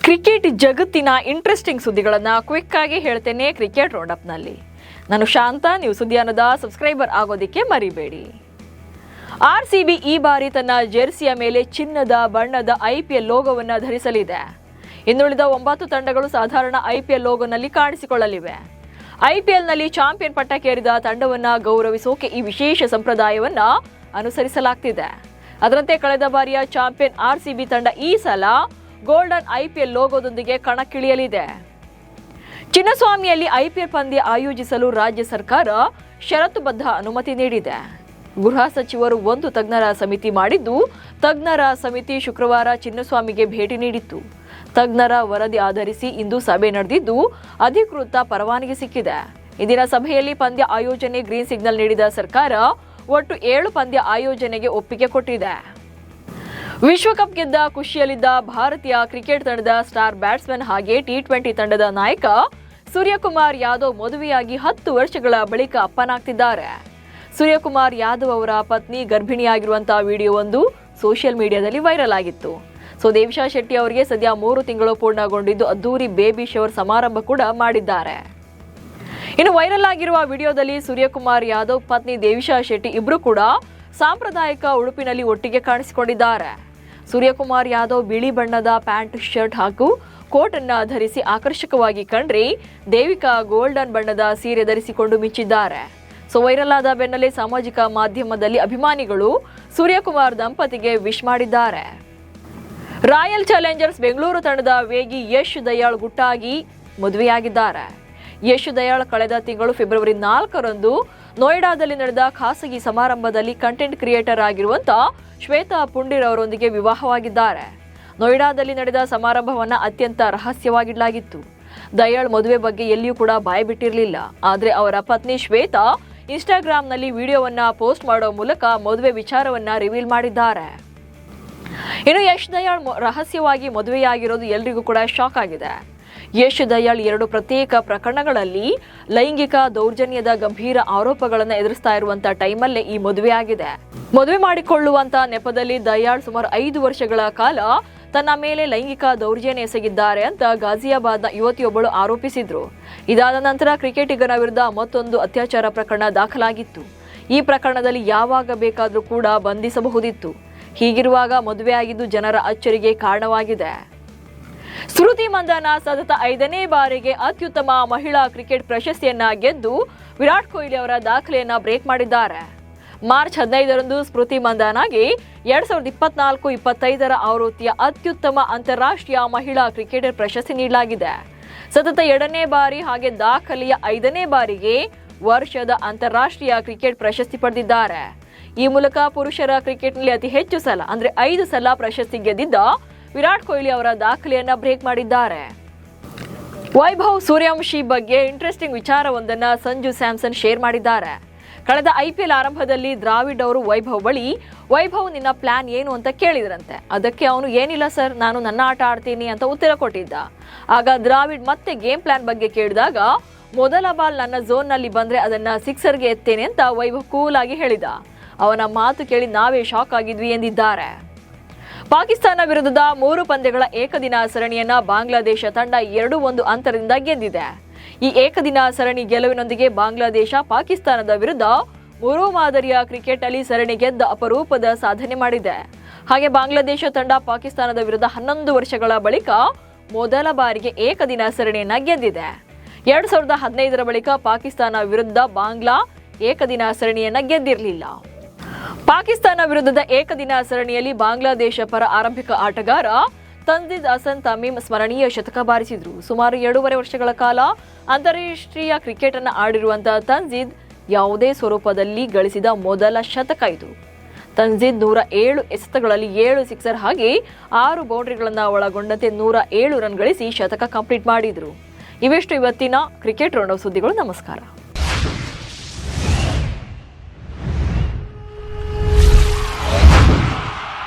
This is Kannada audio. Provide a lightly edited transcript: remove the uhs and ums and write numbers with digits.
ಕ್ರಿಕೆಟ್ ಜಗತ್ತಿನ ಇಂಟ್ರೆಸ್ಟಿಂಗ್ ಸುದ್ದಿಗಳನ್ನು ಕ್ವಿಕ್ ಆಗಿ ಹೇಳ್ತೇನೆ ಕ್ರಿಕೆಟ್ ರೌಂಡಪ್ನಲ್ಲಿ. ನಾನು ಶಾಂತ. ನೀವು ಸುದ್ದಿಯಾನದ ಸಬ್ಸ್ಕ್ರೈಬರ್ ಆಗೋದಕ್ಕೆ ಮರಿಬೇಡಿ. RCB ಈ ಬಾರಿ ತನ್ನ ಜೆರ್ಸಿಯ ಮೇಲೆ ಚಿನ್ನದ ಬಣ್ಣದ IPL ಲೋಗೋವನ್ನು ಧರಿಸಲಿದೆ. ಇನ್ನುಳಿದ 9 ತಂಡಗಳು ಸಾಧಾರಣ IPL ಲೋಗೋನಲ್ಲಿ ಕಾಣಿಸಿಕೊಳ್ಳಲಿವೆ. IPLನಲ್ಲಿ ಚಾಂಪಿಯನ್ ಪಟ್ಟಕ್ಕೇರಿದ ತಂಡವನ್ನು ಗೌರವಿಸೋಕೆ ಈ ವಿಶೇಷ ಸಂಪ್ರದಾಯವನ್ನು ಅನುಸರಿಸಲಾಗ್ತಿದೆ. ಅದರಂತೆ ಕಳೆದ ಬಾರಿಯ ಚಾಂಪಿಯನ್ RCB ತಂಡ ಈ ಸಲ ಗೋಲ್ಡನ್ IPL ಲೋಗೋದೊಂದಿಗೆ ಕಣಕ್ಕಿಳಿಯಲಿದೆ. ಚಿನ್ನಸ್ವಾಮಿಯಲ್ಲಿ IPL ಪಂದ್ಯ ಆಯೋಜಿಸಲು ರಾಜ್ಯ ಸರ್ಕಾರ ಷರತ್ತುಬದ್ಧ ಅನುಮತಿ ನೀಡಿದೆ. ಗೃಹ ಸಚಿವರು ಒಂದು ತಜ್ಞರ ಸಮಿತಿ ಮಾಡಿದ್ದು, ತಜ್ಞರ ಸಮಿತಿ ಶುಕ್ರವಾರ ಚಿನ್ನಸ್ವಾಮಿಗೆ ಭೇಟಿ ನೀಡಿತ್ತು. ತಜ್ಞರ ವರದಿ ಆಧರಿಸಿ ಇಂದು ಸಭೆ ನಡೆದಿದ್ದು, ಅಧಿಕೃತ ಪರವಾನಗಿ ಸಿಕ್ಕಿದೆ. ಇಂದಿನ ಸಭೆಯಲ್ಲಿ ಪಂದ್ಯ ಆಯೋಜನೆ ಗ್ರೀನ್ ಸಿಗ್ನಲ್ ನೀಡಿದ ಸರ್ಕಾರ ಒಟ್ಟು 7 ಪಂದ್ಯ ಆಯೋಜನೆಗೆ ಒಪ್ಪಿಗೆ ಕೊಟ್ಟಿದೆ. ವಿಶ್ವಕಪ್ ಗೆದ್ದ ಖುಷಿಯಲ್ಲಿದ್ದ ಭಾರತೀಯ ಕ್ರಿಕೆಟ್ ತಂಡದ ಸ್ಟಾರ್ ಬ್ಯಾಟ್ಸ್ಮನ್ ಹಾಗೆ T20 ತಂಡದ ನಾಯಕ ಸೂರ್ಯಕುಮಾರ್ ಯಾದವ್ ಮದುವೆಯಾಗಿ 10 ವರ್ಷಗಳ ಬಳಿಕ ಅಪ್ಪನಾಗ್ತಿದ್ದಾರೆ. ಸೂರ್ಯಕುಮಾರ್ ಯಾದವ್ ಅವರ ಪತ್ನಿ ಗರ್ಭಿಣಿಯಾಗಿರುವಂತಹ ವಿಡಿಯೋ ಒಂದು ಸೋಷಿಯಲ್ ಮೀಡಿಯಾದಲ್ಲಿ ವೈರಲ್ ಆಗಿತ್ತು. ದೇವಿಶಾ ಶೆಟ್ಟಿ ಅವರಿಗೆ ಸದ್ಯ 3 ತಿಂಗಳು ಪೂರ್ಣಗೊಂಡಿದ್ದು, ಅದ್ದೂರಿ ಬೇಬಿ ಶವರ್ ಸಮಾರಂಭ ಕೂಡ ಮಾಡಿದ್ದಾರೆ. ಇನ್ನು ವೈರಲ್ ಆಗಿರುವ ವಿಡಿಯೋದಲ್ಲಿ ಸೂರ್ಯಕುಮಾರ್ ಯಾದವ್ ಪತ್ನಿ ದೇವಿಶಾ ಶೆಟ್ಟಿ ಇಬ್ರು ಕೂಡ ಸಾಂಪ್ರದಾಯಿಕ ಉಡುಪಿನಲ್ಲಿ ಒಟ್ಟಿಗೆ ಕಾಣಿಸಿಕೊಂಡಿದ್ದಾರೆ. ಸೂರ್ಯಕುಮಾರ್ ಯಾದವ್ ಬಿಳಿ ಬಣ್ಣದ ಪ್ಯಾಂಟ್, ಶರ್ಟ್ ಹಾಗೂ ಕೋಟ್ ಅನ್ನ ಧರಿಸಿ ಆಕರ್ಷಕವಾಗಿ ಕಂಡ್ರೆ, ದೇವಿಕಾ ಗೋಲ್ಡನ್ ಬಣ್ಣದ ಸೀರೆ ಧರಿಸಿಕೊಂಡು ಮಿಂಚಿದ್ದಾರೆ. ವೈರಲ್ ಆದ ಬೆನ್ನಲ್ಲೇ ಸಾಮಾಜಿಕ ಮಾಧ್ಯಮದಲ್ಲಿ ಅಭಿಮಾನಿಗಳು ಸೂರ್ಯಕುಮಾರ್ ದಂಪತಿಗೆ ವಿಶ್ ಮಾಡಿದ್ದಾರೆ. ರಾಯಲ್ ಚಾಲೆಂಜರ್ಸ್ ಬೆಂಗಳೂರು ತಂಡದ ವೇಗಿ ಯಶ್ ದಯಾಳ್ ಗುಟ್ಟಾಗಿ ಮದುವೆಯಾಗಿದ್ದಾರೆ. ಯಶ್ ದಯಾಳ್ ಕಳೆದ ತಿಂಗಳು ಫೆಬ್ರವರಿ 4ರಂದು ನೋಯ್ಡಾದಲ್ಲಿ ನಡೆದ ಖಾಸಗಿ ಸಮಾರಂಭದಲ್ಲಿ ಕಂಟೆಂಟ್ ಕ್ರಿಯೇಟರ್ ಆಗಿರುವಂತಹ ಶ್ವೇತಾ ಪುಂಡಿರ್ ಅವರೊಂದಿಗೆ ವಿವಾಹವಾಗಿದ್ದಾರೆ. ನೋಯ್ಡಾದಲ್ಲಿ ನಡೆದ ಸಮಾರಂಭವನ್ನು ಅತ್ಯಂತ ರಹಸ್ಯವಾಗಿಡಲಾಗಿತ್ತು. ದಯಾಳ್ ಮದುವೆ ಬಗ್ಗೆ ಎಲ್ಲಿಯೂ ಕೂಡ ಬಾಯಿ ಬಿಟ್ಟಿರಲಿಲ್ಲ. ಆದರೆ ಅವರ ಪತ್ನಿ ಶ್ವೇತಾ ಇನ್ಸ್ಟಾಗ್ರಾಂನಲ್ಲಿ ವಿಡಿಯೋವನ್ನ ಪೋಸ್ಟ್ ಮಾಡೋ ಮೂಲಕ ಮದುವೆ ವಿಚಾರವನ್ನ ರಿವೀಲ್ ಮಾಡಿದ್ದಾರೆ. ಇನ್ನು ಯಶ್ ದಯಾಳ್ ರಹಸ್ಯವಾಗಿ ಮದುವೆಯಾಗಿರೋದು ಎಲ್ರಿಗೂ ಕೂಡ ಶಾಕ್ ಆಗಿದೆ. ಯಶ್ ದಯಾಳ್ 2 ಪ್ರತ್ಯೇಕ ಪ್ರಕರಣಗಳಲ್ಲಿ ಲೈಂಗಿಕ ದೌರ್ಜನ್ಯದ ಗಂಭೀರ ಆರೋಪಗಳನ್ನು ಎದುರಿಸ್ತಾ ಇರುವಂತಹ ಟೈಮಲ್ಲೇ ಈ ಮದುವೆಯಾಗಿದೆ. ಮದುವೆ ಮಾಡಿಕೊಳ್ಳುವಂತ ನೆಪದಲ್ಲಿ ದಯಾಳ್ ಸುಮಾರು 5 ವರ್ಷಗಳ ಕಾಲ ತನ್ನ ಮೇಲೆ ಲೈಂಗಿಕ ದೌರ್ಜನ್ಯ ಎಸಗಿದ್ದಾರೆ ಅಂತ ಗಾಜಿಯಾಬಾದ್ನ ಯುವತಿಯೊಬ್ಬಳು ಆರೋಪಿಸಿದ್ರು. ಇದಾದ ನಂತರ ಕ್ರಿಕೆಟಿಗನ ವಿರುದ್ಧ ಮತ್ತೊಂದು ಅತ್ಯಾಚಾರ ಪ್ರಕರಣ ದಾಖಲಾಗಿತ್ತು. ಈ ಪ್ರಕರಣದಲ್ಲಿ ಯಾವಾಗ ಬೇಕಾದರೂ ಕೂಡ ಬಂಧಿಸಬಹುದಿತ್ತು. ಹೀಗಿರುವಾಗ ಮದುವೆಯಾಗಿದ್ದು ಜನರ ಅಚ್ಚರಿಗೆ ಕಾರಣವಾಗಿದೆ. ಸ್ಮೃತಿ ಮಂದನ ಸತತ 5ನೇ ಬಾರಿಗೆ ಅತ್ಯುತ್ತಮ ಮಹಿಳಾ ಕ್ರಿಕೆಟ್ ಪ್ರಶಸ್ತಿಯನ್ನ ಗೆದ್ದು ವಿರಾಟ್ ಕೊಹ್ಲಿ ಅವರ ದಾಖಲೆಯನ್ನ ಬ್ರೇಕ್ ಮಾಡಿದ್ದಾರೆ. ಮಾರ್ಚ್ 15ರಂದು ಸ್ಮೃತಿ ಮಂದನಾಗೆ 2024-25 ಆವೃತ್ತಿಯ ಅತ್ಯುತ್ತಮ ಅಂತಾರಾಷ್ಟ್ರೀಯ ಮಹಿಳಾ ಕ್ರಿಕೆಟರ್ ಪ್ರಶಸ್ತಿ ನೀಡಲಾಗಿದೆ. ಸತತ 2ನೇ ಬಾರಿ ಹಾಗೆ ದಾಖಲೆಯ 5ನೇ ಬಾರಿಗೆ ವರ್ಷದ ಅಂತಾರಾಷ್ಟ್ರೀಯ ಕ್ರಿಕೆಟ್ ಪ್ರಶಸ್ತಿ ಪಡೆದಿದ್ದಾರೆ. ಈ ಮೂಲಕ ಪುರುಷರ ಕ್ರಿಕೆಟ್ನಲ್ಲಿ ಅತಿ ಹೆಚ್ಚು ಸಲ ಅಂದ್ರೆ 5 ಸಲ ಪ್ರಶಸ್ತಿ ಗೆದ್ದಿದ್ದ ವಿರಾಟ್ ಕೊಹ್ಲಿ ಅವರ ದಾಖಲೆಯನ್ನ ಬ್ರೇಕ್ ಮಾಡಿದ್ದಾರೆ. ವೈಭವ್ ಸೂರ್ಯವಂಶಿ ಬಗ್ಗೆ ಇಂಟ್ರೆಸ್ಟಿಂಗ್ ವಿಚಾರವೊಂದನ್ನ ಸಂಜು ಸ್ಯಾಮ್ಸನ್ ಶೇರ್ ಮಾಡಿದ್ದಾರೆ. ಕಳೆದ IPL ಆರಂಭದಲ್ಲಿ ದ್ರಾವಿಡ್ ಅವರು ವೈಭವ್ ಬಳಿ, ವೈಭವ್ ನಿನ್ನ ಪ್ಲಾನ್ ಏನು ಅಂತ ಕೇಳಿದ್ರಂತೆ. ಅದಕ್ಕೆ ಅವನು ಏನಿಲ್ಲ ಸರ್, ನಾನು ನನ್ನ ಆಟ ಆಡ್ತೀನಿ ಅಂತ ಉತ್ತರ ಕೊಟ್ಟಿದ್ದ. ಆಗ ದ್ರಾವಿಡ್ ಮತ್ತೆ ಗೇಮ್ ಪ್ಲಾನ್ ಬಗ್ಗೆ ಕೇಳಿದಾಗ, ಮೊದಲ ಬಾಲ್ ನನ್ನ ಝೋನ್ನಲ್ಲಿ ಬಂದ್ರೆ ಅದನ್ನ ಸಿಕ್ಸರ್ಗೆ ಎತ್ತೇನೆ ಅಂತ ವೈಭವ್ ಕೂಲ್ ಆಗಿ ಹೇಳಿದ. ಅವನ ಮಾತು ಕೇಳಿ ನಾವೇ ಶಾಕ್ ಆಗಿದ್ವಿ ಎಂದಿದ್ದಾರೆ. ಪಾಕಿಸ್ತಾನ ವಿರುದ್ಧದ 3 ಪಂದ್ಯಗಳ ಏಕದಿನ ಸರಣಿಯನ್ನ ಬಾಂಗ್ಲಾದೇಶ ತಂಡ 2-1 ಅಂತರದಿಂದ ಗೆದ್ದಿದೆ. ಈ ಏಕದಿನ ಸರಣಿ ಗೆಲುವಿನೊಂದಿಗೆ ಬಾಂಗ್ಲಾದೇಶ ಪಾಕಿಸ್ತಾನದ ವಿರುದ್ಧ 3 ಮಾದರಿಯ ಕ್ರಿಕೆಟ್ ಅಲ್ಲಿ ಸರಣಿ ಗೆದ್ದ ಅಪರೂಪದ ಸಾಧನೆ ಮಾಡಿದೆ. ಹಾಗೆ ಬಾಂಗ್ಲಾದೇಶ ತಂಡ ಪಾಕಿಸ್ತಾನದ ವಿರುದ್ಧ 11 ವರ್ಷಗಳ ಬಳಿಕ ಮೊದಲ ಬಾರಿಗೆ ಏಕದಿನ ಸರಣಿಯನ್ನ ಗೆದ್ದಿದೆ. 2015ರ ಬಳಿಕ ಪಾಕಿಸ್ತಾನ ವಿರುದ್ಧ ಬಾಂಗ್ಲಾ ಏಕದಿನ ಸರಣಿಯನ್ನ ಗೆದ್ದಿರಲಿಲ್ಲ. ಪಾಕಿಸ್ತಾನ ವಿರುದ್ಧದ ಏಕದಿನ ಸರಣಿಯಲ್ಲಿ ಬಾಂಗ್ಲಾದೇಶ ಪರ ಆರಂಭಿಕ ಆಟಗಾರ ತನ್ಜೀದ್ ಹಸನ್ ತಮೀಮ್ ಸ್ಮರಣೀಯ ಶತಕ ಬಾರಿಸಿದ್ರು. ಸುಮಾರು 2.5 ವರ್ಷಗಳ ಕಾಲ ಅಂತಾರಾಷ್ಟ್ರೀಯ ಕ್ರಿಕೆಟ್ ಅನ್ನು ಆಡಿರುವಂತಹ ತನ್ಜೀದ್ ಯಾವುದೇ ಸ್ವರೂಪದಲ್ಲಿ ಗಳಿಸಿದ ಮೊದಲ ಶತಕ ಇದು. ತನ್ಜೀದ್ 107 ಎಸೆತಗಳಲ್ಲಿ 7 ಸಿಕ್ಸರ್ ಹಾಗೆ 6 ಬೌಂಡ್ರಿಗಳನ್ನು ಒಳಗೊಂಡಂತೆ 107 ರನ್ ಗಳಿಸಿ ಶತಕ ಕಂಪ್ಲೀಟ್ ಮಾಡಿದ್ರು. ಇವೆಷ್ಟು ಇವತ್ತಿನ ಕ್ರಿಕೆಟ್ ರೌಂಡ್ ಸುದ್ದಿಗಳು. ನಮಸ್ಕಾರ.